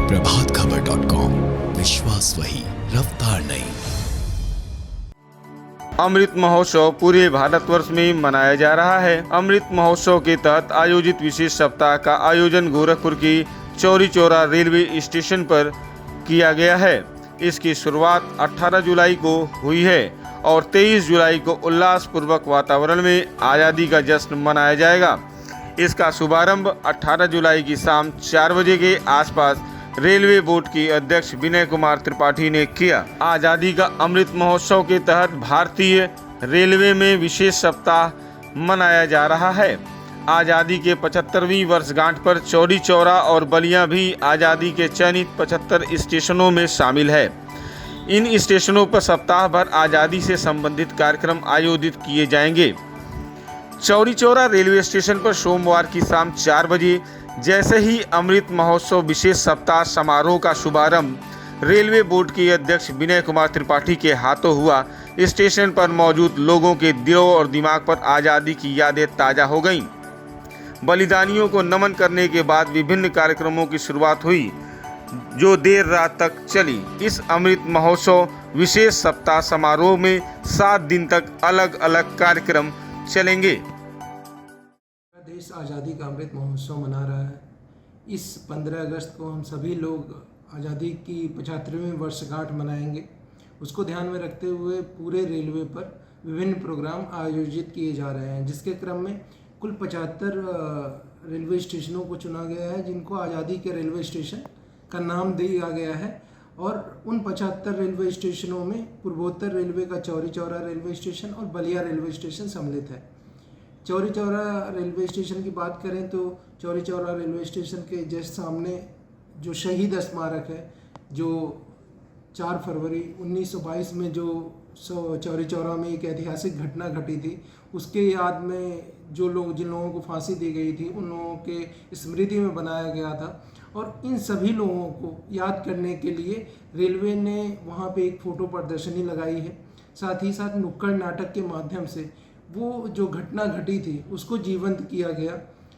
प्रभातखबर.com, विश्वास वही, रफ्तार नहीं। अमृत महोत्सव पूरे भारतवर्ष में मनाया जा रहा है। अमृत महोत्सव के तहत आयोजित विशेष सप्ताह का आयोजन गोरखपुर की चौरी चौरा रेलवे स्टेशन पर किया गया है। इसकी शुरुआत 18 जुलाई को हुई है और 23 जुलाई को उल्लासपूर्वक वातावरण में आज़ादी का जश्न मनाया जाएगा। इसका शुभारंभ 18 जुलाई की शाम 4 बजे के आसपास रेलवे बोर्ड के अध्यक्ष विनय कुमार त्रिपाठी ने किया। आज़ादी का अमृत महोत्सव के तहत भारतीय रेलवे में विशेष सप्ताह मनाया जा रहा है। आज़ादी के 75वीं वर्षगांठ पर चौरी चौरा और बलिया भी आज़ादी के चयनित 75 स्टेशनों में शामिल है। इन स्टेशनों पर सप्ताह भर आज़ादी से संबंधित कार्यक्रम आयोजित किए जाएंगे। चौरी चौरा रेलवे स्टेशन पर सोमवार की शाम 4 बजे जैसे ही अमृत महोत्सव विशेष सप्ताह समारोह का शुभारंभ रेलवे बोर्ड के अध्यक्ष विनय कुमार त्रिपाठी के हाथों हुआ, स्टेशन पर मौजूद लोगों के दिलों और दिमाग पर आज़ादी की यादें ताज़ा हो गईं। बलिदानियों को नमन करने के बाद विभिन्न कार्यक्रमों की शुरुआत हुई, जो देर रात तक चली। इस अमृत महोत्सव विशेष सप्ताह समारोह में 7 दिन तक अलग अलग कार्यक्रम चलेंगे। देश आज़ादी का अमृत महोत्सव मना रहा है। इस 15 अगस्त को हम सभी लोग आज़ादी की 75वीं वर्षगांठ मनाएंगे। उसको ध्यान में रखते हुए पूरे रेलवे पर विभिन्न प्रोग्राम आयोजित किए जा रहे हैं, जिसके क्रम में कुल 75 रेलवे स्टेशनों को चुना गया है, जिनको आज़ादी के रेलवे स्टेशन का नाम दिया गया है। और उन 75 रेलवे स्टेशनों में पूर्वोत्तर रेलवे का चौरी चौरा रेलवे स्टेशन और बलिया रेलवे स्टेशन सम्मिलित है। चौरी चौरा रेलवे स्टेशन की बात करें तो चौरी चौरा रेलवे स्टेशन के जस्ट सामने जो शहीद स्मारक है, जो 4 फरवरी 1922 में जो चौरी चौरा में एक ऐतिहासिक घटना घटी थी, उसके याद में जिन लोगों को फांसी दी गई थी, उन लोगों के स्मृति में बनाया गया था। और इन सभी लोगों को याद करने के लिए रेलवे ने वहाँ पे एक फ़ोटो प्रदर्शनी लगाई है। साथ ही साथ नुक्कड़ नाटक के माध्यम से वो जो घटना घटी थी उसको जीवंत किया गया।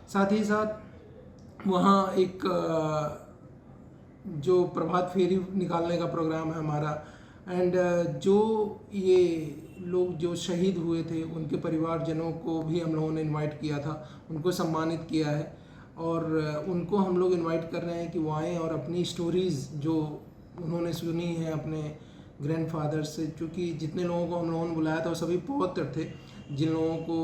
साथ ही साथ वहाँ एक जो प्रभात फेरी निकालने का प्रोग्राम है हमारा, एंड जो ये लोग जो शहीद हुए थे उनके परिवारजनों को भी हम लोगों ने इनवाइट किया था, उनको सम्मानित किया है। और उनको हम लोग इनवाइट कर रहे हैं कि वो आएँ और अपनी स्टोरीज़ जो उन्होंने सुनी है अपने ग्रैंडफादर से, क्योंकि जितने लोगों को हम लोगों ने बुलाया था वो सभी पौत्र थे। जिन लोगों को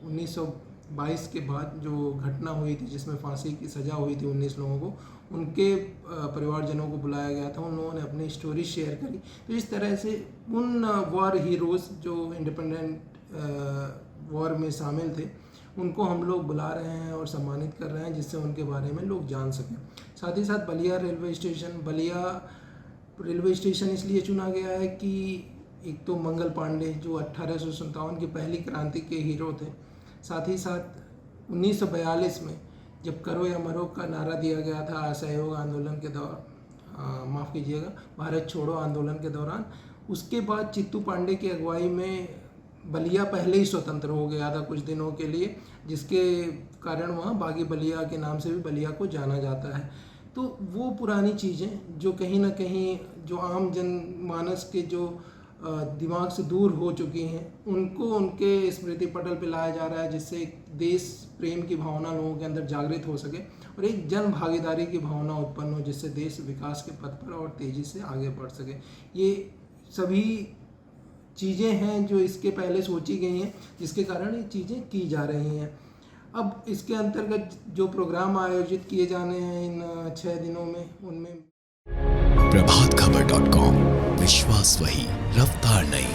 1922 के बाद जो घटना हुई थी जिसमें फांसी की सज़ा हुई थी 19 लोगों को, उनके परिवारजनों को बुलाया गया था। उन लोगों ने अपनी स्टोरी शेयर करी। तो इस तरह से उन वॉर हीरोज़ जो इंडिपेंडेंट वॉर में शामिल थे उनको हम लोग बुला रहे हैं और सम्मानित कर रहे हैं, जिससे उनके बारे में लोग जान सकें। साथ ही साथ बलिया रेलवे स्टेशन इसलिए चुना गया है कि एक तो मंगल पांडे जो 1857 की पहली क्रांति के हीरो थे, साथ ही साथ 1942 में जब करो या मरो का नारा दिया गया था असहयोग आंदोलन के भारत छोड़ो आंदोलन के दौरान, उसके बाद चित्तू पांडे की अगुवाई में बलिया पहले ही स्वतंत्र हो गया था कुछ दिनों के लिए, जिसके कारण वहाँ बागी बलिया के नाम से भी बलिया को जाना जाता है। तो वो पुरानी चीज़ें जो कहीं ना कहीं जो आम जनमानस के जो दिमाग से दूर हो चुकी हैं, उनको उनके स्मृति पटल पे लाया जा रहा है, जिससे एक देश प्रेम की भावना लोगों के अंदर जागृत हो सके और एक जन भागीदारी की भावना उत्पन्न हो, जिससे देश विकास के पथ पर और तेज़ी से आगे बढ़ सके। ये सभी चीज़ें हैं जो इसके पहले सोची गई हैं, जिसके कारण ये चीज़ें की जा रही हैं। अब इसके अंतर्गत जो प्रोग्राम आयोजित किए जाने हैं इन 6 दिनों में, उनमें प्रभातखबर.com, विश्वास वही, रफ्तार नहीं।